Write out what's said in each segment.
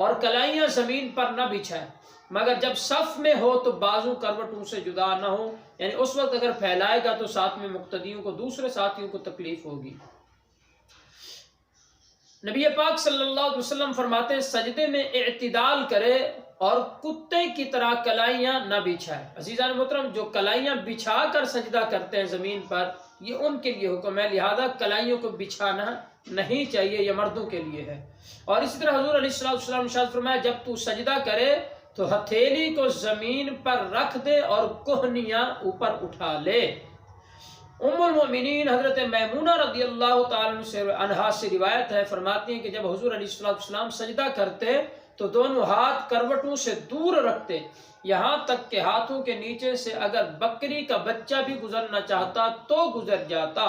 اور کلائیاں زمین پر نہ بچھائے، مگر جب صف میں ہو تو بازو کروٹوں سے جدا نہ ہو، یعنی اس وقت اگر پھیلائے گا تو ساتھ میں مقتدیوں کو، دوسرے ساتھیوں کو تکلیف ہوگی۔ نبی پاک صلی اللہ علیہ وسلم فرماتے ہیں سجدے میں اعتدال کرے اور کتے کی طرح کلائیاں نہ بچھائے۔ عزیزان محترم، جو کلائیاں بچھا کر سجدہ کرتے ہیں زمین پر، یہ ان کے لیے حکم ہے، لہذا کلائیوں کو بچھانا نہیں چاہیے، یہ مردوں کے لیے ہے۔ اور اسی طرح حضور علیہ السلام نے ارشاد فرمایا جب تو سجدہ کرے تو ہتھیلی کو زمین پر رکھ دے اور کوہنیاں اوپر اٹھا لے۔ ام المؤمنین حضرت میمونہ رضی اللہ تعالی عنہا سے روایت ہے، فرماتی ہیں کہ جب حضور علیہ السلام سجدہ کرتے تو دونوں ہاتھ کروٹوں سے دور رکھتے، یہاں تک کہ ہاتھوں کے نیچے سے اگر بکری کا بچہ بھی گزرنا چاہتا تو گزر جاتا۔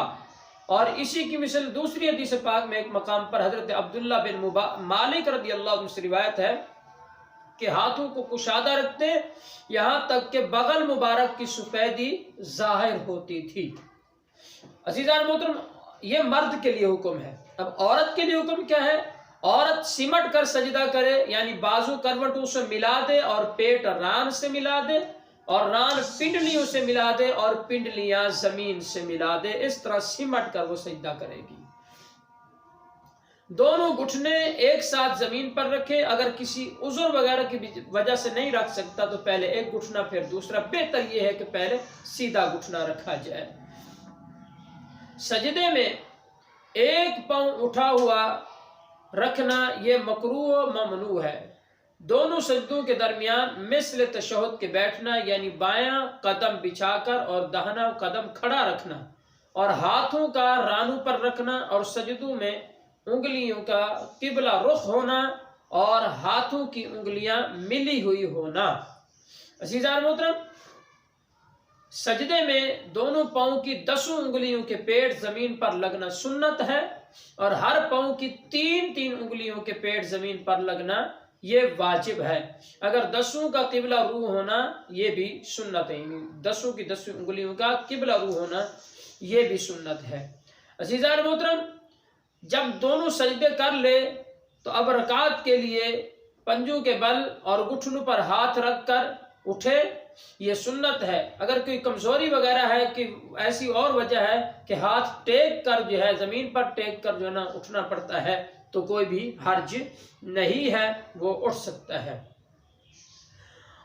اور اسی کی مثل دوسری حدیث پاک میں ایک مقام پر حضرت عبداللہ بن مالک رضی اللہ عنہ سے روایت ہے کہ ہاتھوں کو کشادہ رکھتے یہاں تک کہ بغل مبارک کی سفیدی ظاہر ہوتی تھی۔ عزیزان محترم، یہ مرد کے لیے حکم ہے۔ اب عورت کے لیے حکم کیا ہے؟ عورت سمٹ کر سجدہ کرے، یعنی بازو کروٹوں سے ملا دے اور پیٹ ران سے ملا دے اور ران پنڈلیوں سے ملا دے اور پنڈلیاں زمین سے ملا دے، اس طرح سمٹ کر وہ سجدہ کرے گی۔ دونوں گھٹنے ایک ساتھ زمین پر رکھے، اگر کسی عذر وغیرہ کی وجہ سے نہیں رکھ سکتا تو پہلے ایک گھٹنا پھر دوسرا، بہتر یہ ہے کہ پہلے سیدھا گھٹنا رکھا جائے۔ سجدے میں ایک پاؤں اٹھا ہوا رکھنا یہ مکروہ و ممنوع ہے۔ دونوں سجدوں کے درمیان مثل تشہد کے بیٹھنا، یعنی بایاں قدم بچھا کر اور داہنا قدم کھڑا رکھنا اور ہاتھوں کا رانوں پر رکھنا اور سجدوں میں انگلیوں کا قبلہ رخ ہونا اور ہاتھوں کی انگلیاں ملی ہوئی ہونا۔ عزیزان محترم، سجدے میں دونوں پاؤں کی 10 انگلیوں کے پیٹ زمین پر لگنا سنت ہے اور ہر پاؤں کی 3 انگلیوں کے پیٹ زمین پر لگنا یہ واجب ہے۔ اگر 10 کا قبلہ روح ہونا یہ بھی سنت ہے، یعنی 10 کی 10 انگلیوں کا قبلہ روح ہونا یہ بھی سنت ہے۔ عزیزان محترم، جب دونوں سجدے کر لے تو اب رکعت کے لیے پنجوں کے بل اور گھٹنوں پر ہاتھ رکھ کر اٹھے، یہ سنت ہے۔ اگر کوئی کمزوری وغیرہ ہے کہ ایسی اور وجہ ہے کہ ہاتھ ٹیک کر جو ہے زمین پر ٹیک کر جو ہے نا اٹھنا پڑتا ہے تو کوئی بھی حرج نہیں ہے، وہ اٹھ سکتا ہے۔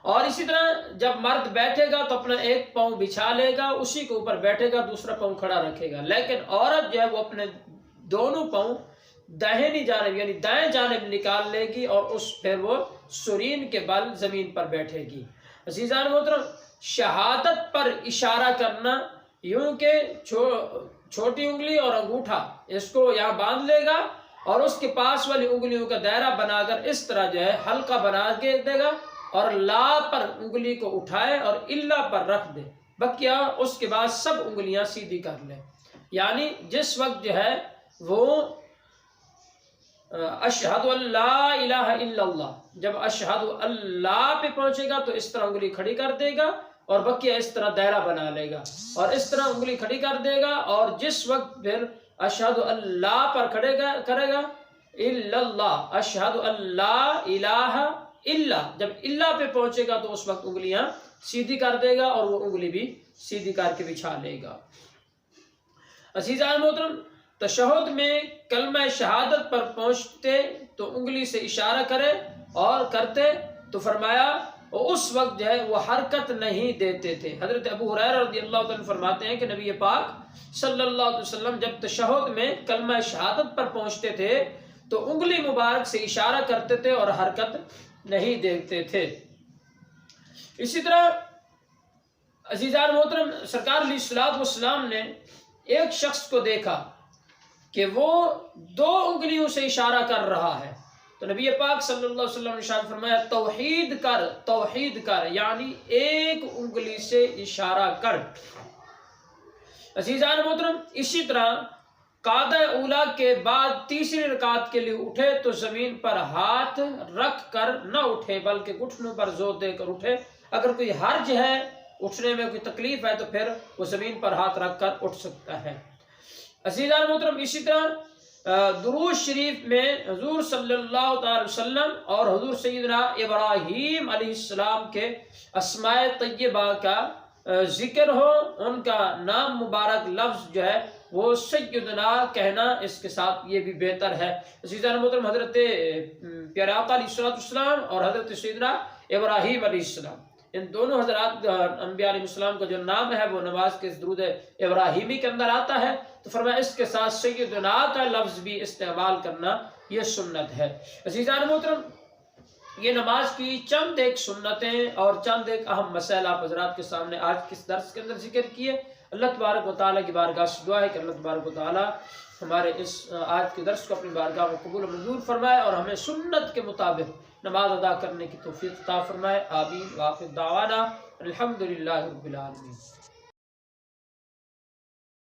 اور اسی طرح جب مرد بیٹھے گا تو اپنا ایک پاؤں بچھا لے گا، اسی کے اوپر بیٹھے گا، دوسرا پاؤں کھڑا رکھے گا، لیکن عورت جو ہے وہ اپنے دونوں پاؤں داہنی جانب یعنی دائیں جانب نکال لے گی اور پھر وہ سرین کے بل زمین پر بیٹھے گی۔ عزیزان محترم، شہادت پر اشارہ کرنا، یوں کہ چھوٹی انگلی اور انگوٹھا اس کو یہاں باندھ لے گا اور اس کے پاس والی انگلیوں کا دائرہ بنا کر اس طرح جو ہے حلقہ بنا کے دے گا اور لا پر انگلی کو اٹھائے اور اللہ پر رکھ دے، بقیہ اس کے بعد سب انگلیاں سیدھی کر لے۔ یعنی جس وقت جو ہے وہ اشہد اللہ الہ الا اللہ، جب اشہد اللہ پہ پہنچے گا تو اس طرح انگلی کھڑی کر دے گا اور بقیہ اس طرح دائرہ بنا لے گا اور اس طرح انگلی کھڑی کر دے گا، اور جس وقت پھر اشہد اللہ پر کرے گا الا اللہ، اشہد اللہ الہ الا، جب اللہ پہ پہنچے گا تو اس وقت انگلیاں سیدھی کر دے گا اور وہ انگلی بھی سیدھی کر کے بچھا لے گا۔ عزیزان محترم، تشہد میں کلمہ شہادت پر پہنچتے تو انگلی سے اشارہ کرے اور کرتے تو فرمایا اس وقت جو ہے وہ حرکت نہیں دیتے تھے۔ حضرت ابو ہریرہ رضی اللہ عنہ فرماتے ہیں کہ نبی پاک صلی اللہ علیہ وسلم جب تشہد میں کلمہ شہادت پر پہنچتے تھے تو انگلی مبارک سے اشارہ کرتے تھے اور حرکت نہیں دیتے تھے۔ اسی طرح عزیزان محترم، سرکار علیہ الصلوۃ والسلام نے ایک شخص کو دیکھا کہ وہ 2 انگلیوں سے اشارہ کر رہا ہے تو نبی پاک صلی اللہ علیہ وسلم نے ارشاد فرمایا توحید کر یعنی ایک انگلی سے اشارہ کر۔ عزیزان محترم، اسی طرح قعدہ اولا کے بعد تیسری رکعت کے لیے اٹھے تو زمین پر ہاتھ رکھ کر نہ اٹھے بلکہ گھٹنوں پر زور دے کر اٹھے۔ اگر کوئی حرج ہے، اٹھنے میں کوئی تکلیف ہے تو پھر وہ زمین پر ہاتھ رکھ کر اٹھ سکتا ہے۔ عزیزان محترم، اسی طرح درود شریف میں حضور صلی اللہ تعالی وسلم اور حضور سیدنا ابراہیم علیہ السلام کے اسماء طیبہ کا ذکر ہو، ان کا نام مبارک لفظ جو ہے وہ سیدنا کہنا، اس کے ساتھ یہ بھی بہتر ہے۔ عزیزان محترم، حضرت پیارے آقا علیہ السلام اور حضرت سیدنا ابراہیم علیہ السلام، ان دونوں حضرات انبیاء علیہ السلام کا جو نام ہے وہ نماز کے درود ابراہیمی کے اندر آتا ہے، تو فرمایا اس کے ساتھ سیدنا کا لفظ بھی استعمال کرنا یہ سنت ہے۔ عزیزان محترم، یہ نماز کی چند ایک سنتیں اور چند ایک اہم مسائل آپ حضرات کے سامنے آج کس درس کے اندر ذکر کیے۔ اللہ تبارک و تعالیٰ کی بارگاہ سے دعا ہے کہ اللہ تبارک و تعالیٰ ہمارے اس آج کے درس کو اپنی بارگاہ میں قبول و منظور فرمائے اور ہمیں سنت کے مطابق نماز ادا کرنے کی توفیق عطا فرمائے۔ آمین۔ وآخر دعوانا الحمدللہ رب العالمین۔